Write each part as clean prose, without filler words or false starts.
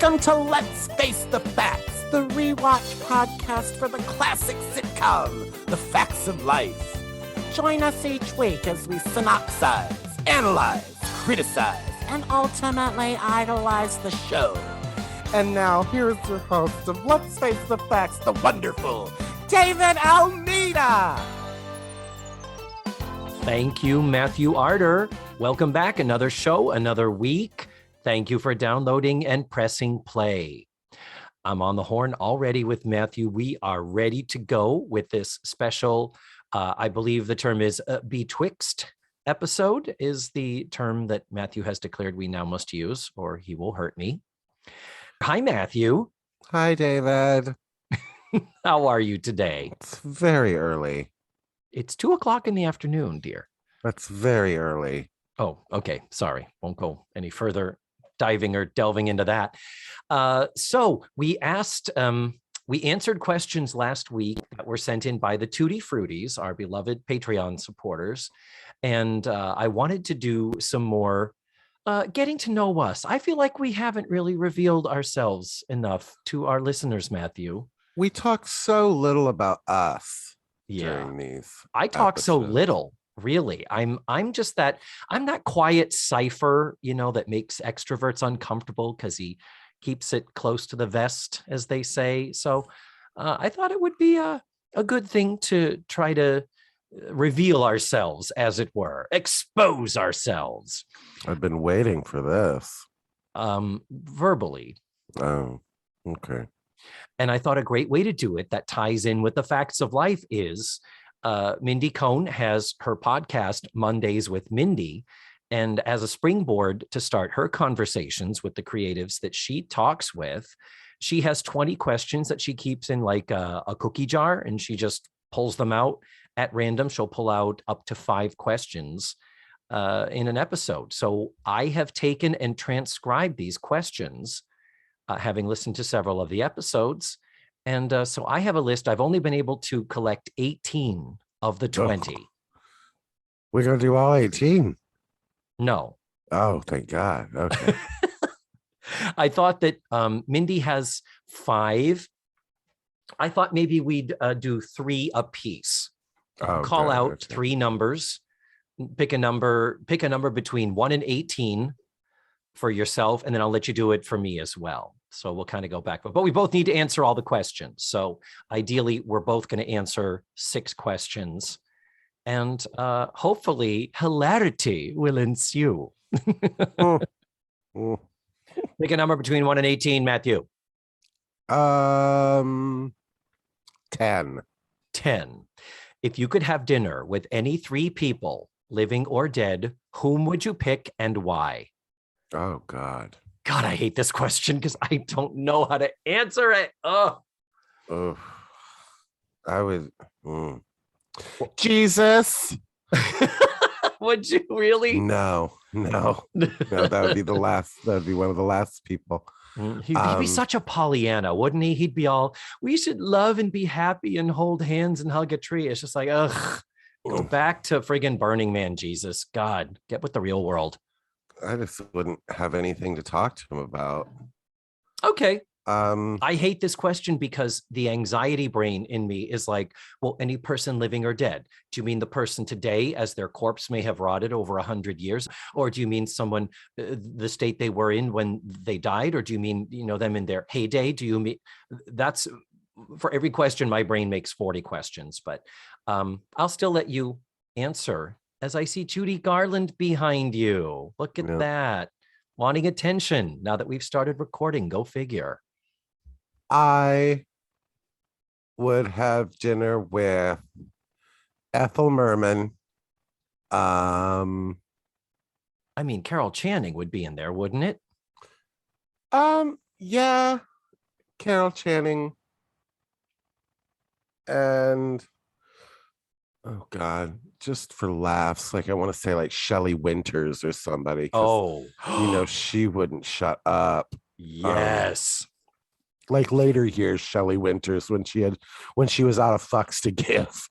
Welcome to Let's Face the Facts, the rewatch podcast for the classic sitcom, The Facts of Life. Join us each week as we synopsize, analyze, criticize, and ultimately idolize the show. And now, here's your host of Let's Face the Facts, the wonderful David Almeida. Thank you, Matthew Arter. Welcome back. Another show, another week. Thank you for downloading and pressing play. I'm on the horn already with Matthew. We are ready to go with this special, I believe the term is Betwixt episode is the term that Matthew has declared we now must use, or he will hurt me. Hi, Matthew. Hi, David. How are you today? It's very early. It's 2:00 in the afternoon, dear. That's very early. Oh, okay. Sorry. Won't go any further diving or delving into that. So we answered questions last week that were sent in by the Tutti Fruities, our beloved Patreon supporters. And I wanted to do some more getting to know us. I feel like we haven't really revealed ourselves enough to our listeners, Matthew. We talk so little about us during these I talk so little. Really, I'm just that I'm that quiet cipher, that makes extroverts uncomfortable because he keeps it close to the vest, as they say. So I thought it would be a good thing to try to reveal ourselves, as it were, expose ourselves. I've been waiting for this. Verbally. Oh, okay. And I thought a great way to do it that ties in with the facts of life is Mindy Cohn has her podcast, Mondays with Mindy, and as a springboard to start her conversations with the creatives that she talks with, she has 20 questions that she keeps in like a cookie jar, and she just pulls them out at random. She'll pull out up to 5 questions in an episode. So I have taken and transcribed these questions, having listened to several of the episodes. And so I have a list. I've only been able to collect 18 of the 20. Oh. We're going to do all 18? No. Oh, thank God. Okay. I thought that Mindy has 5. I thought maybe we'd do 3 apiece. Call out 3 numbers. Pick a number between 1 and 18 for yourself, and then I'll let you do it for me as well. So we'll kind of go back, but we both need to answer all the questions. So ideally, we're both going to answer 6 questions, and hopefully hilarity will ensue. Pick a number between 1 and 18, Matthew. 10. 10. If you could have dinner with any 3 people, living or dead, whom would you pick and why? Oh, God. God, I hate this question because I don't know how to answer it. Oh, I would. Jesus. Would you really? No. That would be the last. That would be one of the last people. He'd be such a Pollyanna, wouldn't he? He'd be all, we should love and be happy and hold hands and hug a tree. It's just like, ugh, go back to friggin' Burning Man, Jesus. God, get with the real world. I just wouldn't have anything to talk to him about. Okay. I hate this question because the anxiety brain in me is like, well, any person living or dead. Do you mean the person today as their corpse may have rotted over 100 years? Or do you mean someone, the state they were in when they died? Or do you mean, them in their heyday? Do you mean that's for every question, my brain makes 40 questions, but I'll still let you answer. As I see Judy Garland behind you. Look at that. Wanting attention now that we've started recording. Go figure. I would have dinner with Ethel Merman. I mean, Carol Channing would be in there, wouldn't it? Yeah. Carol Channing. And oh God, just for laughs, like I want to say like Shelley Winters or somebody. Oh, she wouldn't shut up. Yes. Like later years, Shelley Winters when she was out of fucks to give.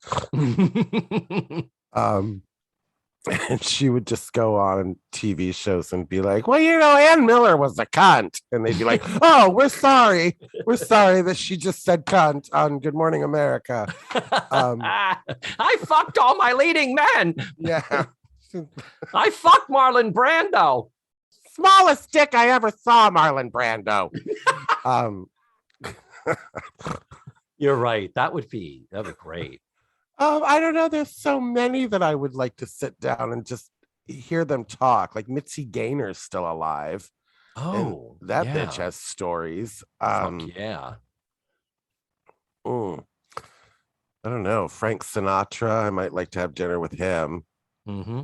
And she would just go on TV shows and be like, well, Ann Miller was a cunt. And they'd be like, oh, we're sorry. We're sorry that she just said cunt on Good Morning America. I fucked all my leading men. Yeah. I fucked Marlon Brando. Smallest dick I ever saw, Marlon Brando. You're right. That would be great. I don't know. There's so many that I would like to sit down and just hear them talk. Like Mitzi Gaynor's still alive. Oh, and that bitch has stories. Fuck yeah. I don't know. Frank Sinatra. I might like to have dinner with him. Mm-hmm.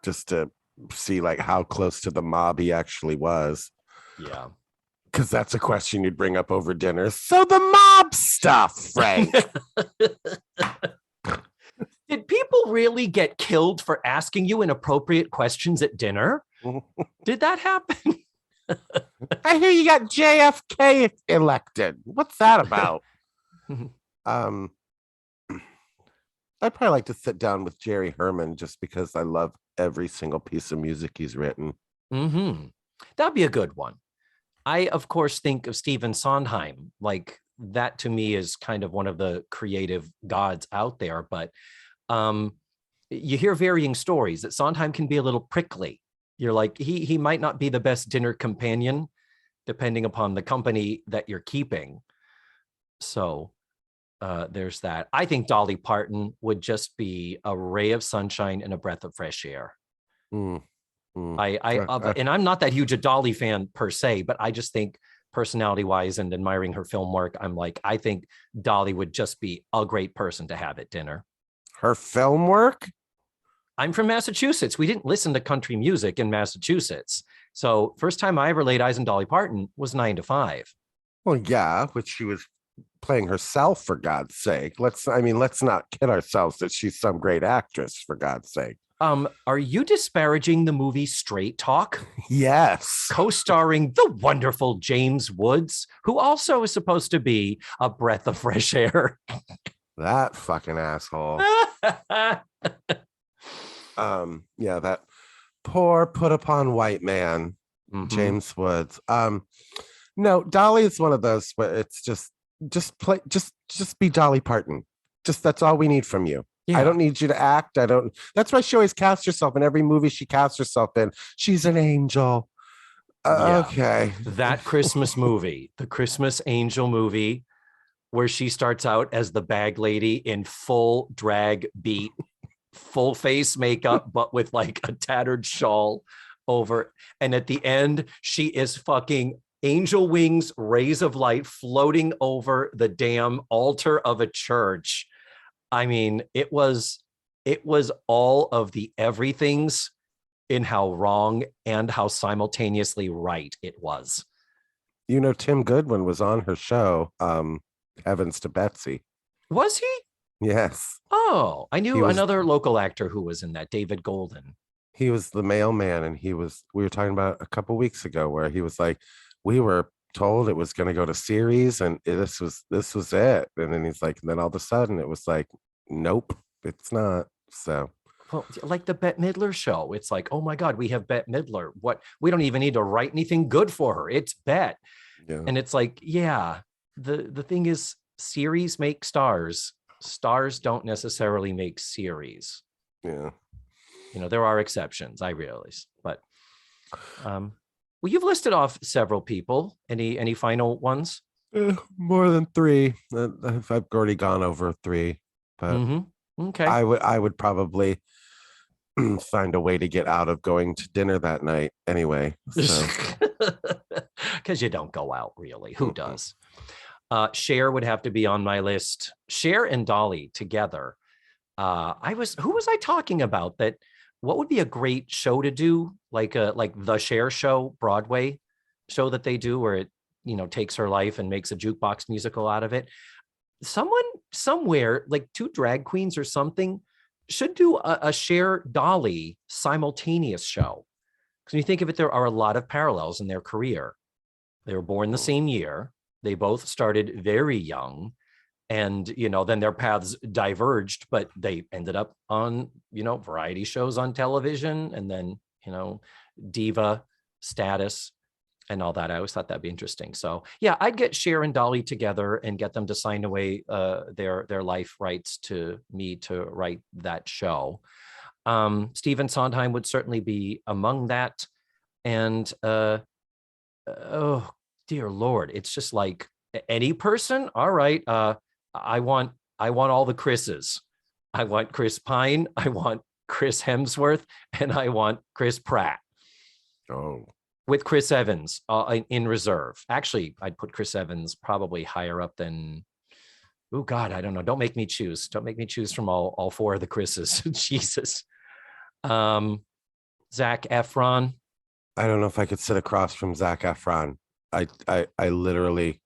Just to see like how close to the mob he actually was. Yeah. Because that's a question you'd bring up over dinner. So the mob stuff, Frank. Did people really get killed for asking you inappropriate questions at dinner? Did that happen? I hear you got JFK elected. What's that about? I'd probably like to sit down with Jerry Herman just because I love every single piece of music he's written. Mm-hmm. That'd be a good one. I, of course, think of Stephen Sondheim. Like that to me is kind of one of the creative gods out there. But you hear varying stories that Sondheim can be a little prickly. You're like, he might not be the best dinner companion, depending upon the company that you're keeping. So there's that. I think Dolly Parton would just be a ray of sunshine and a breath of fresh air. And I'm not that huge a Dolly fan per se, but I just think personality-wise and admiring her film work, I'm like, I think Dolly would just be a great person to have at dinner. Her film work? I'm from Massachusetts. We didn't listen to country music in Massachusetts. So first time I ever laid eyes on Dolly Parton was 9 to 5. Well, yeah, which she was playing herself, for God's sake. Let's not kid ourselves that she's some great actress, for God's sake. Are you disparaging the movie Straight Talk? Yes. Co-starring the wonderful James Woods, who also is supposed to be a breath of fresh air. That fucking asshole. Yeah, that poor put upon white man, James Woods. No, Dolly is one of those where it's just be Dolly Parton. Just that's all we need from you. Yeah. I don't need you to act. That's why she always casts herself in every movie she casts herself in. She's an angel. Okay. That Christmas movie, the Christmas Angel movie, where she starts out as the bag lady in full drag beat, full face makeup, but with like a tattered shawl over. And at the end, she is fucking angel wings, rays of light floating over the damn altar of a church. I mean, it was all of the everythings in how wrong and how simultaneously right it was. Tim Goodwin was on her show, Heavens to Betsy. Was he? Yes. Oh, I knew another local actor who was in that, David Golden. He was the mailman, and we were talking about a couple weeks ago where he was like, we were told it was going to go to series and this was it. And then he's like, and then all of a sudden it was like, nope, it's not. So, well, like the Bette Midler show, it's like, oh my God, we have Bette Midler. What? We don't even need to write anything good for her. It's Bette. Yeah. And it's like, yeah, the thing is, series make stars. Stars don't necessarily make series. Yeah. There are exceptions, I realize, but well, you've listed off several people. Any final ones? More than 3. I've already gone over 3, but okay. I would probably find a way to get out of going to dinner that night anyway. Because you don't go out really. Who does? Cher would have to be on my list. Cher and Dolly together. Who was I talking about that? What would be a great show to do? Like the Cher show, Broadway show that they do where it, takes her life and makes a jukebox musical out of it. Someone somewhere, like 2 drag queens or something, should do a Cher Dolly simultaneous show. Because when you think of it, there are a lot of parallels in their career. They were born the same year. They both started very young. And, then their paths diverged, but they ended up on, variety shows on television, and then, diva status and all that. I always thought that'd be interesting. So yeah, I'd get Cher and Dolly together and get them to sign away their life rights to me to write that show. Stephen Sondheim would certainly be among that. And oh dear Lord, it's just like any person. All right. I want all the Chris's. I want Chris Pine. I want Chris Hemsworth, and I want Chris Pratt. Oh, with Chris Evans in reserve. Actually, I'd put Chris Evans probably higher up than. Oh God, I don't know. Don't make me choose. Don't make me choose from all four of the Chris's. Jesus. Zac Efron. I don't know if I could sit across from Zac Efron. I literally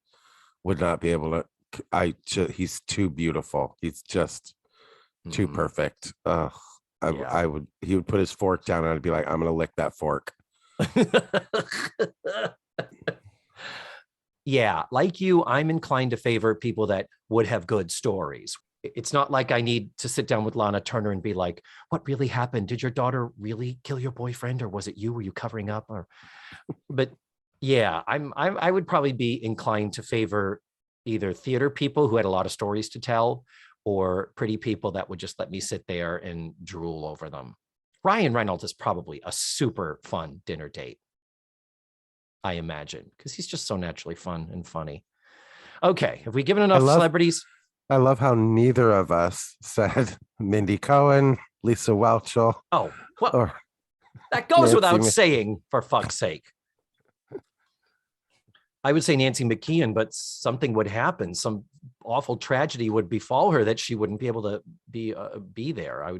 would not be able to. He's too beautiful. He's just too perfect. I would. He would put his fork down, and I'd be like, I'm gonna lick that fork. Yeah, like you, I'm inclined to favor people that would have good stories. It's not like I need to sit down with Lana Turner and be like, what really happened? Did your daughter really kill your boyfriend, or was it you? Were you covering up? But yeah, I would probably be inclined to favor either theater people who had a lot of stories to tell, or pretty people that would just let me sit there and drool over them. Ryan Reynolds is probably a super fun dinner date, I imagine, because he's just so naturally fun and funny. Okay, have we given enough celebrities? I love how neither of us said Mindy Cohn, Lisa Whelchel. Oh, well, that goes without saying, for fuck's sake. I would say Nancy McKeon, but something would happen. Some awful tragedy would befall her that she wouldn't be able to be there.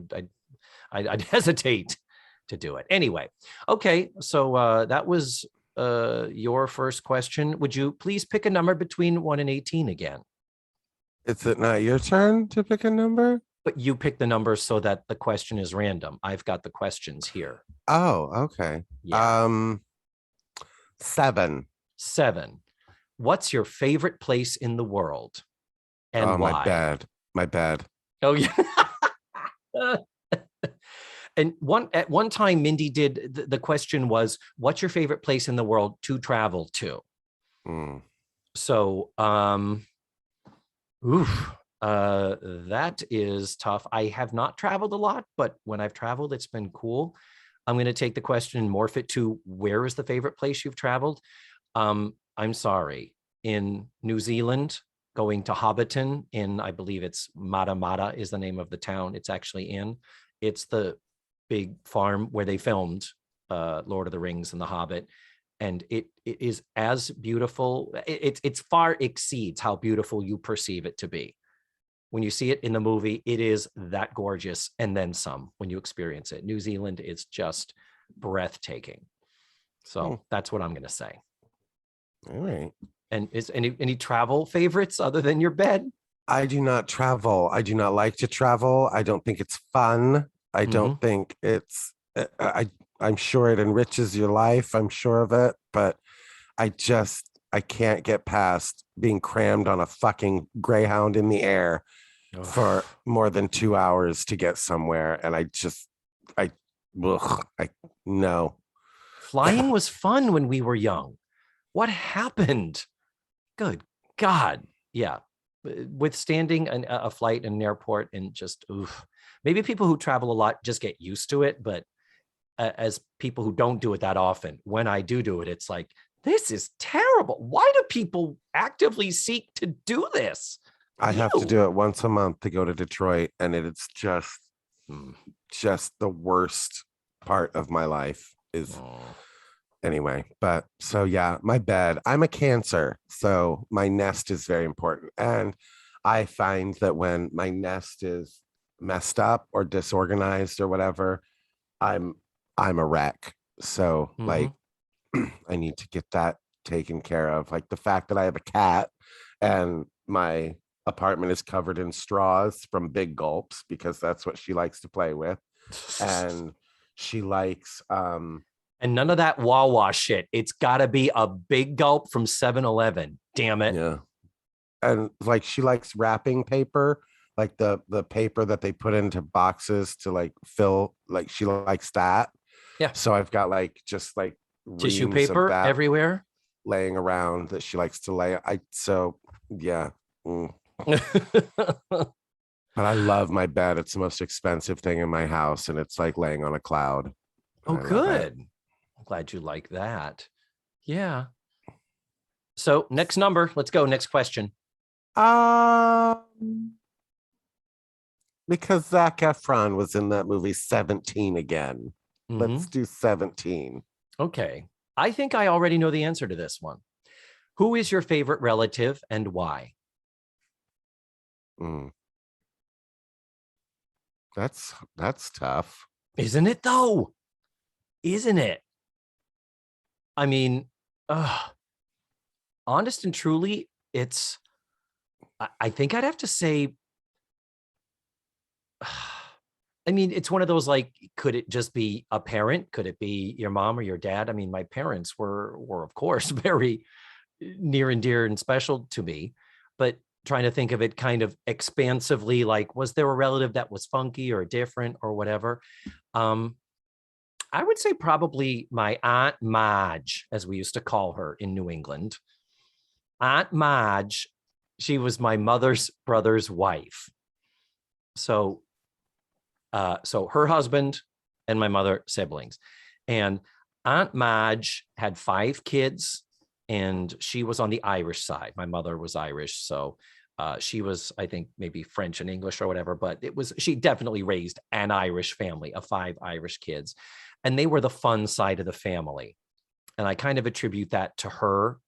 I'd hesitate to do it. Anyway, okay, so that was your first question. Would you please pick a number between 1 and 18 again? Is it not your turn to pick a number? But you pick the number so that the question is random. I've got the questions here. Oh, okay. Yeah. 7. 7. What's your favorite place in the world? And why? My bed. Oh, yeah. And at one time, Mindy did, the question was, what's your favorite place in the world to travel to? So, that is tough. I have not traveled a lot, but when I've traveled, it's been cool. I'm going to take the question and morph it to, where is the favorite place you've traveled? I'm sorry. In New Zealand, going to Hobbiton I believe it's Mata Mata is the name of the town it's actually in. It's the big farm where they filmed Lord of the Rings and The Hobbit. And it is as beautiful. It's far exceeds how beautiful you perceive it to be. When you see it in the movie, it is that gorgeous, and then some when you experience it. New Zealand is just breathtaking. So that's what I'm going to say. All right. And is any travel favorites other than your bed? I do not travel. I do not like to travel. I don't think it's fun. I don't think it's, I'm sure it enriches your life. I'm sure of it, but I can't get past being crammed on a fucking Greyhound in the air for more than 2 hours to get somewhere. And no. Flying was fun when we were young. What happened? Good God. Yeah. Withstanding a flight in an airport and just, maybe people who travel a lot just get used to it. But as people who don't do it that often, when I do it, it's like, this is terrible. Why do people actively seek to do this? I have to do it once a month to go to Detroit, and it's just the worst part of my life is anyway. But so yeah, my bed, I'm a Cancer, so my nest is very important. And I find that when my nest is messed up or disorganized or whatever, I'm a wreck. So like I need to get that taken care of. Like the fact that I have a cat and my apartment is covered in straws from Big Gulps because that's what she likes to play with. And she likes and none of that Wawa shit. It's got to be a Big Gulp from 7-Eleven. Damn it. Yeah. and like she likes wrapping paper, like the paper that they put into boxes to like fill, like she likes that. Yeah. So I've got like just like Tissue reams of paper that everywhere. laying around that she likes to lay. So yeah. But I love my bed. It's the most expensive thing in my house, and it's like laying on a cloud. Oh, I love it. good. I'm glad you like that. Yeah. So next number. Let's go. Next question. Because Zac Efron was in that movie 17 again. Let's Mhm. do 17. Okay. I think I already know the answer to this one. Who is your favorite relative and why? That's tough. Isn't it though? Isn't it? I mean, honest and truly, it's, I think I'd have to say, I mean, it's one of those, like, could it just be a parent? Could it be your mom or your dad? I mean, my parents were of course very near and dear and special to me, but trying to think of it kind of expansively, like, was there a relative that was funky or different or whatever? I would say probably my Aunt Madge, as we used to call her in New England. Aunt Madge, she was my mother's brother's wife. So her husband and my mother siblings. And Aunt Madge had 5 kids, and she was on the Irish side. My mother was Irish, so she was, I think, maybe French and English or whatever, but she definitely raised an Irish family of 5 Irish kids, and they were the fun side of the family. And I kind of attribute that to her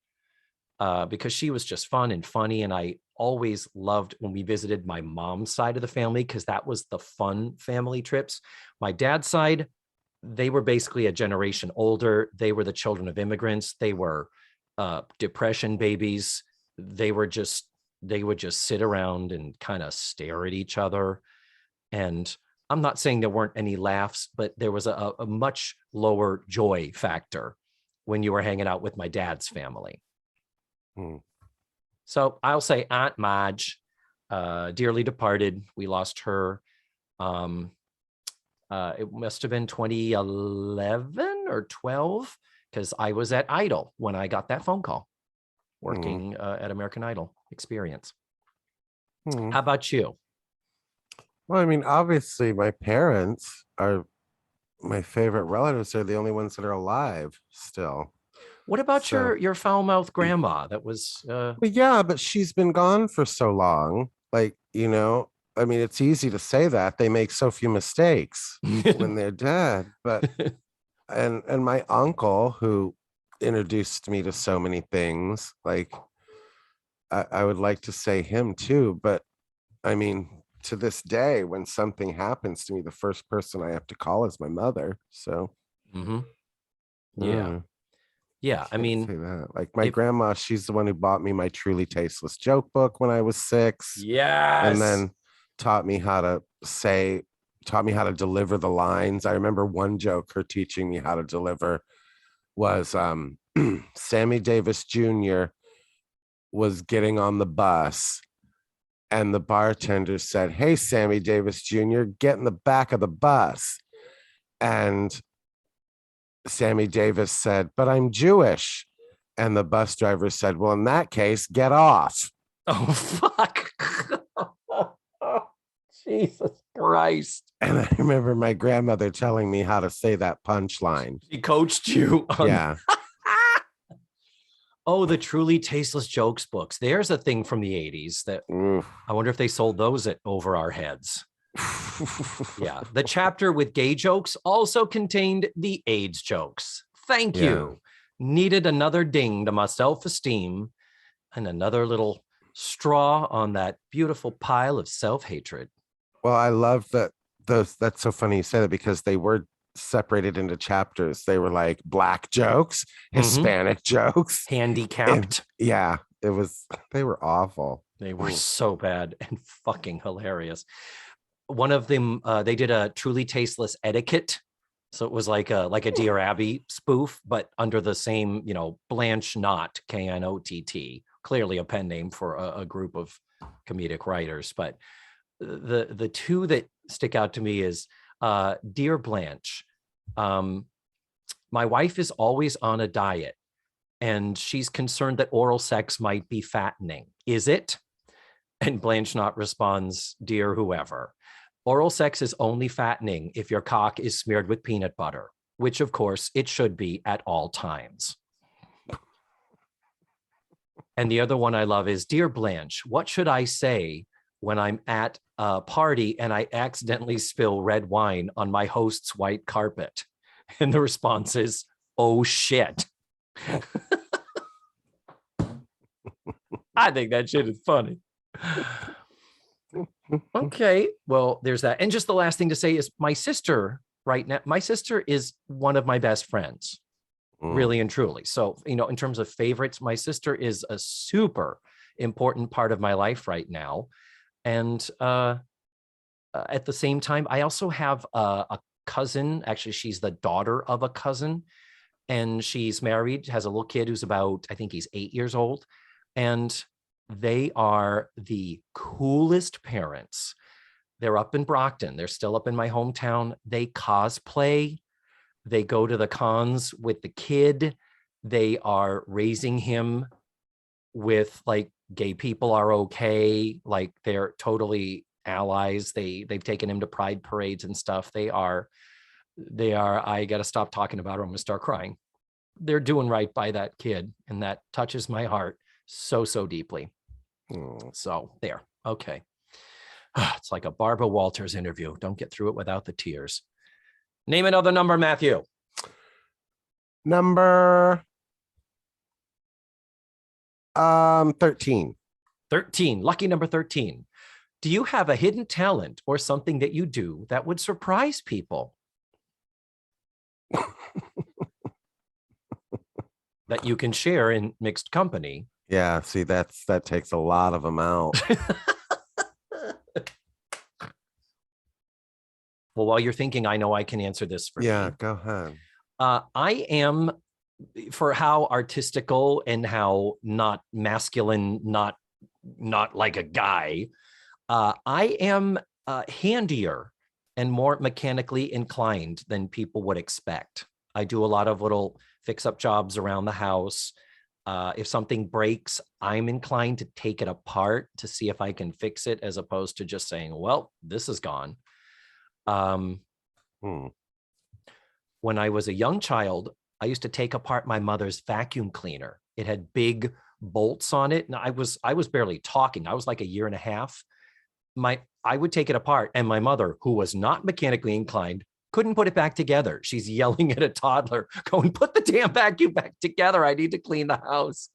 because she was just fun and funny. And I always loved when we visited my mom's side of the family, because that was the fun family trips. My dad's side, they were basically a generation older. They were the children of immigrants. They were depression babies. They would just sit around and kind of stare at each other. And I'm not saying there weren't any laughs, but there was a much lower joy factor when you were hanging out with my dad's family. So I'll say Aunt Madge, dearly departed. We lost her. It must have been 2011 or 12, because I was at Idol when I got that phone call, working at American Idol Experience. How about you? Well, I mean, obviously my parents are my favorite relatives. They're the only ones that are alive still. What about your foul-mouthed grandma? That was yeah, but she's been gone for so long. Like, I mean, it's easy to say that. They make so few mistakes when they're dead. But and my uncle, who introduced me to so many things, like I would like to say him too. But I mean, to this day, when something happens to me, the first person I have to call is my mother. So yeah, I mean, say that. Like my grandma, she's the one who bought me my Truly Tasteless joke book when I was 6. Yes. And then taught me how to deliver the lines. I remember one joke her teaching me how to deliver was Sammy Davis Jr. was getting on the bus, and the bartender said, "Hey, Sammy Davis Jr., get in the back of the bus." And Sammy Davis said, "But I'm Jewish." And the bus driver said, "Well, in that case, get off." Oh, fuck. Jesus Christ. And I remember my grandmother telling me how to say that punchline. She coached you. Yeah. Oh, the Truly Tasteless Jokes books. There's a thing from the 80s that I wonder if they sold those over our heads. Yeah. The chapter with gay jokes also contained the AIDS jokes. Thank you. Needed another ding to my self-esteem and another little straw on that beautiful pile of self-hatred. Well, I love that. That's so funny you say that, because they were separated into chapters. They were like Black jokes, Hispanic jokes, handicapped. They were awful. They were so bad and fucking hilarious. One of them, they did a Truly Tasteless Etiquette. So it was like a Dear Abby spoof, but under the same, Blanche Knott, Knott, clearly a pen name for a group of comedic writers. But the two that stick out to me is Dear Blanche. My wife is always on a diet, and she's concerned that oral sex might be fattening. Is it? And Blanche Not responds, Dear whoever, oral sex is only fattening if your cock is smeared with peanut butter, which of course it should be at all times. And the other one I love is, Dear Blanche, what should I say when I'm at a party and I accidentally spill red wine on my host's white carpet? And the response is, oh shit. I think that shit is funny. Okay, well, there's that. And just the last thing to say is my sister right now, my sister is one of my best friends, really and truly. So, you know, in terms of favorites, my sister is a super important part of my life right now. And at the same time, I also have a cousin. Actually, she's the daughter of a cousin, and she's married, has a little kid who's about, I think he's 8 years old. And they are the coolest parents. They're up in Brockton. They're still up in my hometown. They cosplay. They go to the cons with the kid. They are raising him with like gay people are okay. Like they're totally allies. They've taken him to pride parades and stuff. They are, I got to stop talking about it. I'm going to start crying. They're doing right by that kid. And that touches my heart so deeply. So there. Okay. It's like a Barbara Walters interview. Don't get through it without the tears. Name another number, Matthew. Number 13. 13. Lucky number 13. Do you have a hidden talent or something that you do that would surprise people? That you can share in mixed company? Yeah, see, that takes a lot of them out. Well, while you're thinking, I know I can answer this for you. Yeah, go ahead. I am, for how artistical and how not masculine, not like a guy, I am handier and more mechanically inclined than people would expect. I do a lot of little fix-up jobs around the house. If something breaks, I'm inclined to take it apart to see if I can fix it, as opposed to just saying, well, this is gone. When I was a young child, I used to take apart my mother's vacuum cleaner. It had big bolts on it. And I was barely talking. I was like a year and a half. I would take it apart, and my mother, who was not mechanically inclined, couldn't put it back together. She's yelling at a toddler, going, put the damn vacuum back together. I need to clean the house.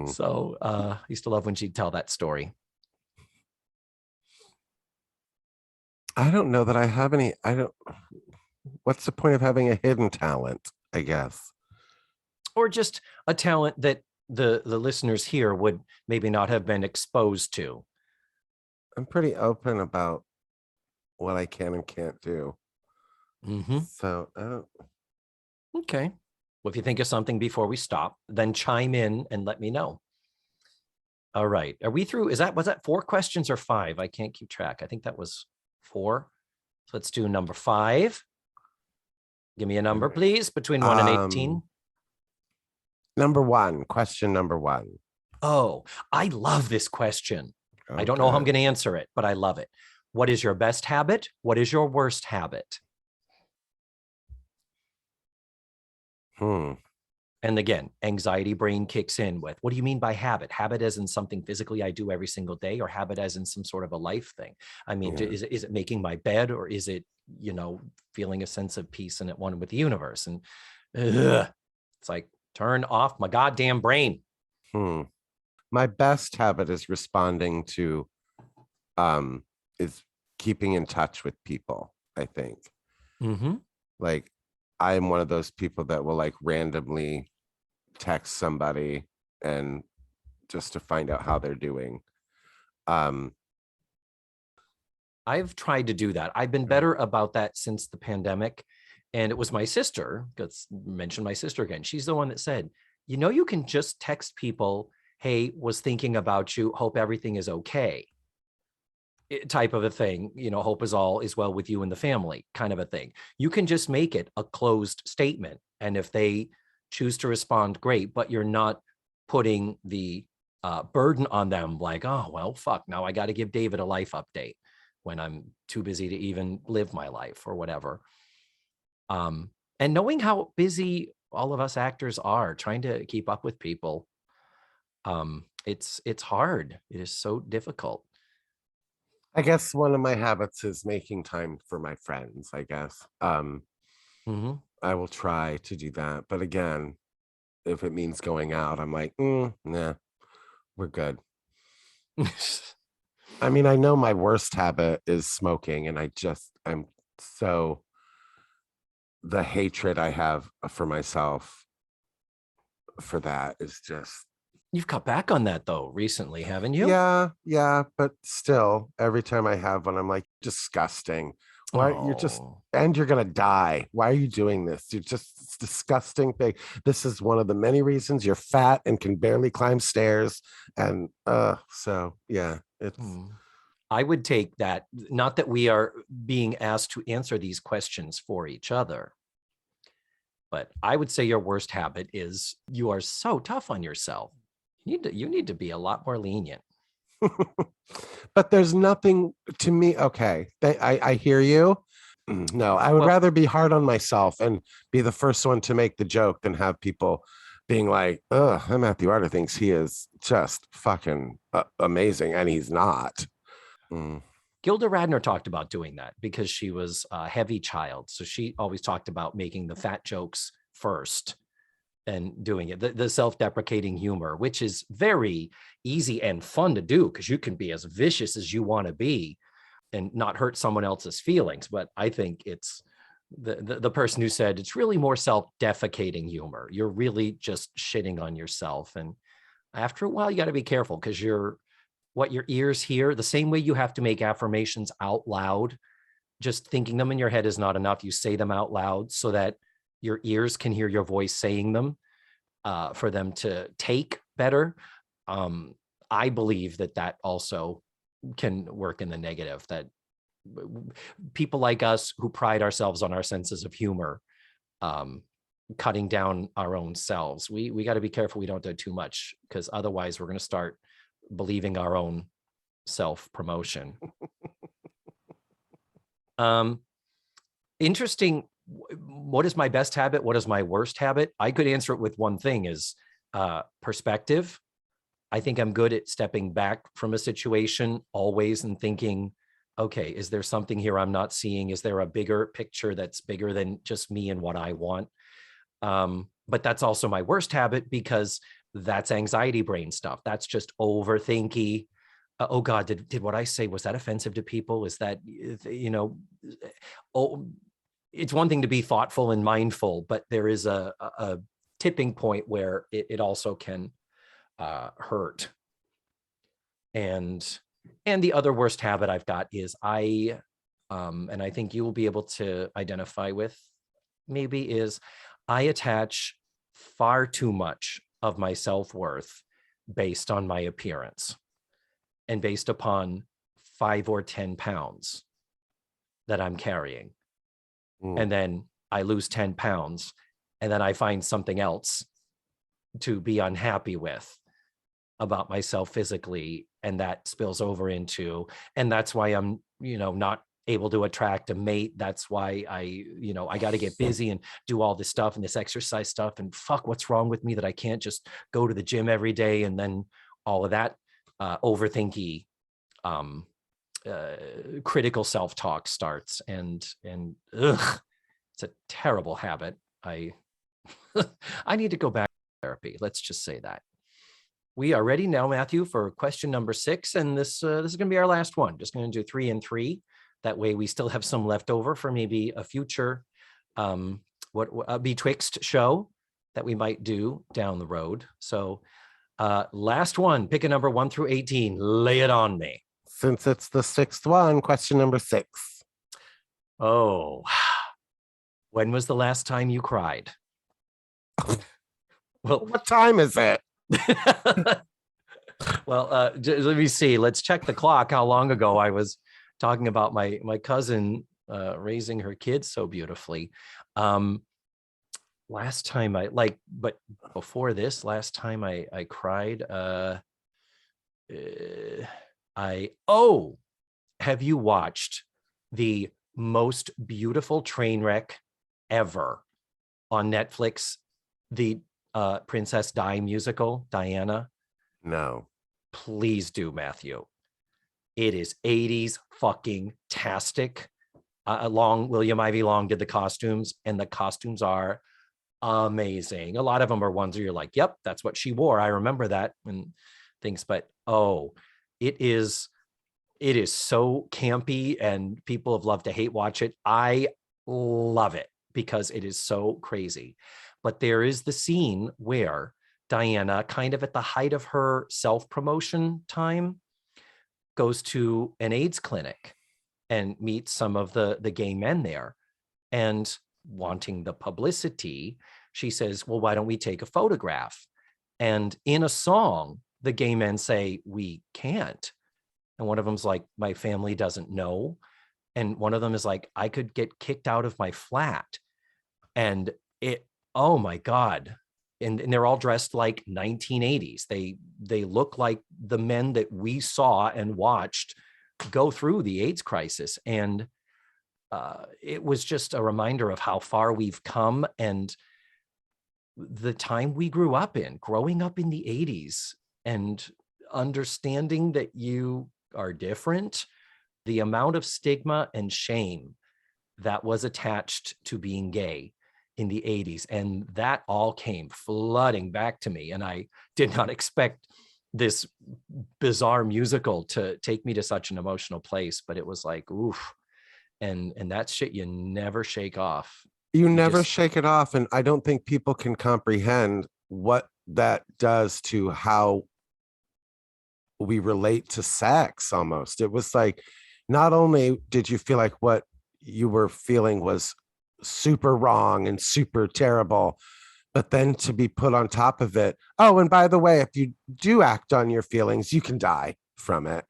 So I used to love when she'd tell that story. I don't know that I have any. What's the point of having a hidden talent, I guess? Or just a talent that the listeners here would maybe not have been exposed to. I'm pretty open about what I can and can't do. So, okay. Well, if you think of something before we stop, then chime in and let me know. All right. Are we through? Was that 4 questions or 5? I can't keep track. I think that was 4. So let's do number 5. Give me a number, please, between 1 and 18. Number 1, question number 1. Oh, I love this question. Okay. I don't know how I'm going to answer it, but I love it. What is your best habit? What is your worst habit? And again, anxiety brain kicks in with, what do you mean by habit? Habit as in something physically I do every single day, or habit as in some sort of a life thing? I mean, is it making my bed, or is it, feeling a sense of peace and at one with the universe? And it's like, turn off my goddamn brain. My best habit is responding to, is keeping in touch with people, I think. Like, I'm one of those people that will like randomly text somebody and just to find out how they're doing. I've tried to do that. I've been better about that since the pandemic. And it was my sister, let's mention my sister again. She's the one that said, you can just text people hey, was thinking about you, hope everything is okay, type of a thing, hope all is well with you and the family kind of a thing. You can just make it a closed statement. And if they choose to respond, great, but you're not putting the burden on them like, oh, well, fuck, now I got to give David a life update when I'm too busy to even live my life or whatever. And knowing how busy all of us actors are trying to keep up with people, it's hard. It is so difficult. I guess one of my habits is making time for my friends, I guess. I will try to do that. But again, if it means going out, I'm like, nah, we're good. I mean, I know my worst habit is smoking, and I'm so, the hatred I have for myself for that is just. You've cut back on that though recently, haven't you? Yeah, but still, every time I have one, I'm like, disgusting. Why you're gonna die. Why are you doing this? You're just, it's disgusting thing. This is one of the many reasons you're fat and can barely climb stairs. And so yeah, it's. I would take that, not that we are being asked to answer these questions for each other, but I would say your worst habit is you are so tough on yourself. You need to be a lot more lenient. But there's nothing to me. Okay, I hear you. No, I would rather be hard on myself and be the first one to make the joke than have people being like, "Ugh, Matthew Arter thinks he is just fucking amazing," and he's not. Gilda Radner talked about doing that because she was a heavy child, so she always talked about making the fat jokes first and doing it, the self-deprecating humor, which is very easy and fun to do because you can be as vicious as you want to be and not hurt someone else's feelings. But I think it's the person who said it's really more self-defecating humor. You're really just shitting on yourself. And after a while, you got to be careful because what your ears hear, the same way you have to make affirmations out loud, just thinking them in your head is not enough. You say them out loud so that your ears can hear your voice saying them for them to take better. I believe that also can work in the negative, that people like us who pride ourselves on our senses of humor, cutting down our own selves, we got to be careful we don't do too much, because otherwise we're going to start believing our own self-promotion. Interesting. What is my best habit? What is my worst habit? I could answer it with one thing, is perspective. I think I'm good at stepping back from a situation always and thinking, okay, is there something here I'm not seeing? Is there a bigger picture that's bigger than just me and what I want? But that's also my worst habit, because that's anxiety brain stuff. That's just overthinky. Oh God, did what I say, was that offensive to people? Is that, it's one thing to be thoughtful and mindful, but there is a tipping point where it also can hurt. And the other worst habit I've got is and I think you will be able to identify with maybe, is I attach far too much of my self-worth based on my appearance and based upon 5 or 10 pounds that I'm carrying. And then I lose 10 pounds and then I find something else to be unhappy with about myself physically. And that spills over into, and that's why I'm, not able to attract a mate. That's why I got to get busy and do all this stuff and this exercise stuff, and fuck, what's wrong with me that I can't just go to the gym every day? And then all of that overthinky, critical self-talk starts, and it's a terrible habit. I need to go back to therapy. Let's just say that. We are ready now, Matthew, for question number 6, and this is going to be our last one. Just going to do 3 and 3. That way, we still have some left over for maybe a future Betwixt show that we might do down the road. So, last one. Pick a number 1 through 18. Lay it on me. Since it's the 6th one, question number 6. Oh, when was the last time you cried? Well, what time is it? Well, let me see. Let's check the clock. How long ago I was talking about my cousin raising her kids so beautifully. Last time but before this, last time I cried. Have you watched the most beautiful train wreck ever on Netflix? The Princess Di musical, Diana. No. Please do, Matthew. It is 80s fucking tastic. William Ivy Long did the costumes, and the costumes are amazing. A lot of them are ones where you're like, yep, that's what she wore. I remember that and things, but it is so campy, and people have loved to hate watch it. I love it because it is so crazy. But there is the scene where Diana, kind of at the height of her self-promotion time, goes to an AIDS clinic and meets some of the gay men there. And wanting the publicity, she says, well, why don't we take a photograph? And in a song, the gay men say, we can't. And one of them's like, my family doesn't know. And one of them is like, I could get kicked out of my flat. And oh my God. And they're all dressed like 1980s. They look like the men that we saw and watched go through the AIDS crisis. And it was just a reminder of how far we've come and the time we grew up in, growing up in the 80s and understanding that you are different, the amount of stigma and shame that was attached to being gay in the 80s. And that all came flooding back to me. And I did not expect this bizarre musical to take me to such an emotional place, but it was like, oof. And that shit you never shake off. You never shake it off. And I don't think people can comprehend what that does to how we relate to sex almost. It was like, not only did you feel like what you were feeling was super wrong and super terrible, but then to be put on top of it. Oh, and by the way, if you do act on your feelings, you can die from it.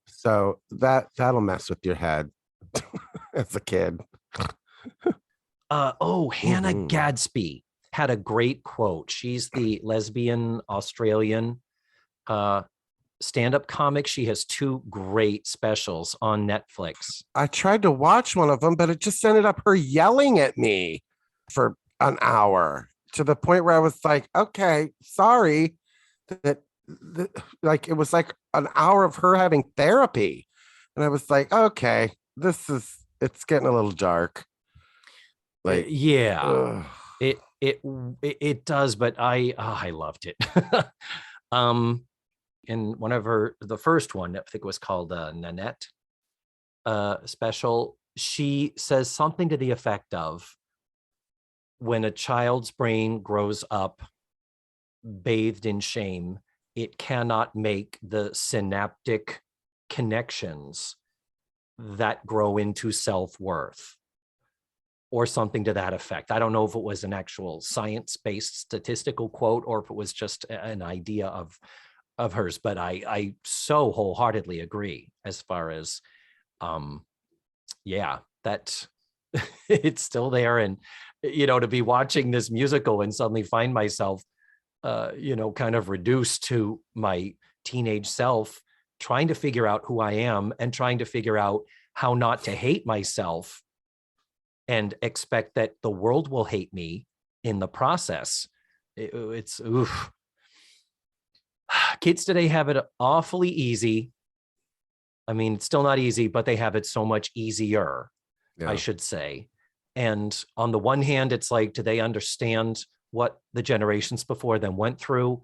So that'll mess with your head as a kid. Hannah Gadsby had a great quote. She's the lesbian Australian stand-up comic. She has 2 great specials on Netflix. I tried to watch one of them, but it just ended up her yelling at me for an hour to the point where I was like, okay, sorry. Like it was like an hour of her having therapy. And I was like, okay, it's getting a little dark. Like, yeah, it does, but I loved it. And whenever the first one, I think it was called Nanette special, she says something to the effect of, when a child's brain grows up bathed in shame, it cannot make the synaptic connections that grow into self-worth, or something to that effect. I don't know if it was an actual science-based statistical quote or if it was just an idea of hers, but I so wholeheartedly agree as far as, that it's still there. And, to be watching this musical and suddenly find myself, kind of reduced to my teenage self, trying to figure out who I am and trying to figure out how not to hate myself and expect that the world will hate me in the process. It's oof. Kids today have it awfully easy. I mean, it's still not easy, but they have it so much easier, I should say. And on the one hand, it's like, do they understand what the generations before them went through?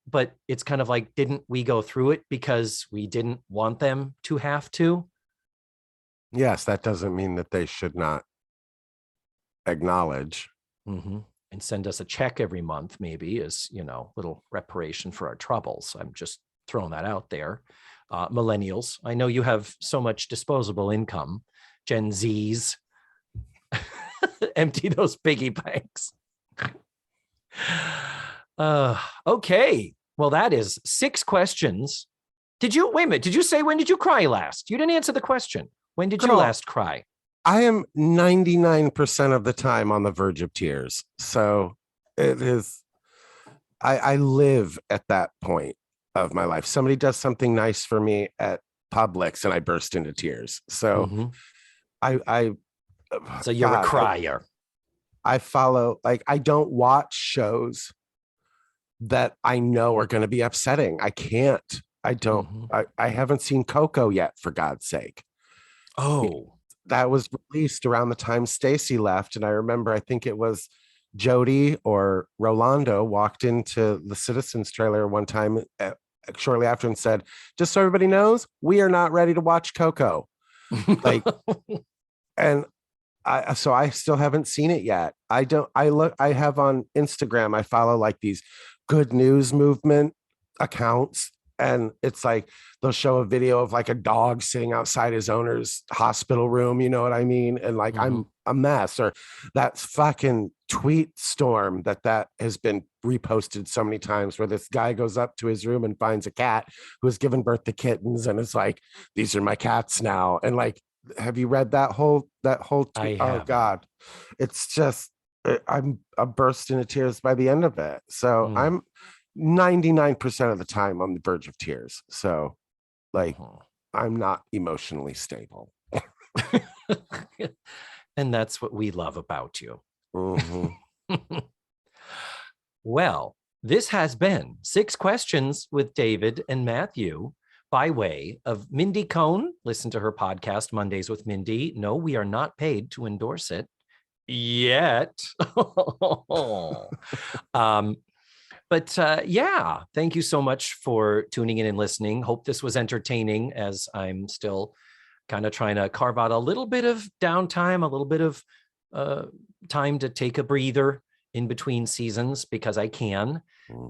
But it's kind of like, didn't we go through it because we didn't want them to have to? Yes, that doesn't mean that they should not acknowledge. Mm-hmm. And send us a check every month, maybe, as, little reparation for our troubles. I'm just throwing that out there. Millennials, I know you have so much disposable income. Gen Zs, empty those piggy banks. Okay. Well, that is 6 questions. Wait a minute, did you say when did you cry last? You didn't answer the question. When did you last cry? I am 99% of the time on the verge of tears. So it is, I live at that point of my life. Somebody does something nice for me at Publix and I burst into tears. So So you're a crier. I follow, like, I don't watch shows that I know are going to be upsetting. I can't. I don't. I haven't seen Coco yet, for God's sake. Oh, that was released around the time Stacy left, and I remember, I think it was Jody or Rolando walked into the Citizens trailer one time shortly after and said, "Just so everybody knows, we are not ready to watch Coco." Like, and so I still haven't seen it yet. I have on Instagram, I follow like these good news movement accounts, and it's like they'll show a video of like a dog sitting outside his owner's hospital room, you know what I mean? And like, I'm a mess. Or that fucking tweet storm that has been reposted so many times, where this guy goes up to his room and finds a cat who has given birth to kittens and is like, "These are my cats now." And like, have you read that whole tweet? Oh God, it's just, I'm a burst into tears by the end of it. So I'm 99% of the time on the verge of tears. So like, I'm not emotionally stable. And that's what we love about you. Well, this has been 6 Questions with David and Matthew by way of Mindy Cohn. Listen to her podcast, Mondays with Mindy. No, we are not paid to endorse it yet. But yeah, thank you so much for tuning in and listening. Hope this was entertaining, as I'm still kind of trying to carve out a little bit of downtime, a little bit of time to take a breather in between seasons, because I can.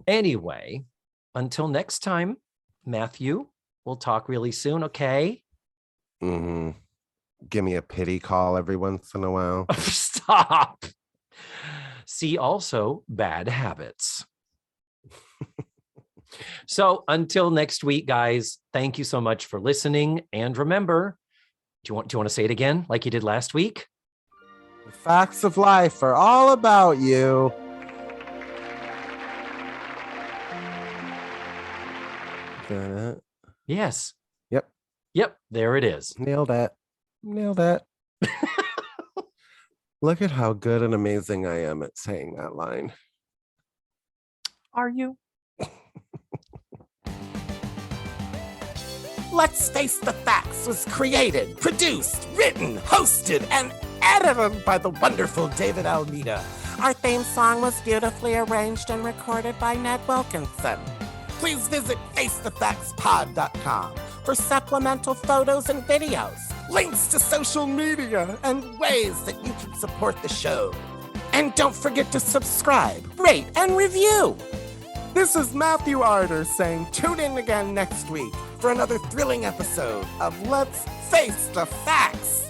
Anyway, until next time, Matthew, we'll talk really soon, okay? Give me a pity call every once in a while. Stop. See also Bad Habits. So until next week, guys, thank you so much for listening. And remember, do you want to say it again like you did last week? The facts of life are all about you. Is that it? Yes. Yep. There it is. Nailed it. Look at how good and amazing I am at saying that line. Are you? Let's Face the Facts was created, produced, written, hosted, and edited by the wonderful David Almeida. Our theme song was beautifully arranged and recorded by Ned Wilkinson. Please visit FaceTheFactsPod.com for supplemental photos and videos, links to social media, and ways that you can support the show. And don't forget to subscribe, rate, and review. This is Matthew Arder saying tune in again next week for another thrilling episode of Let's Face the Facts.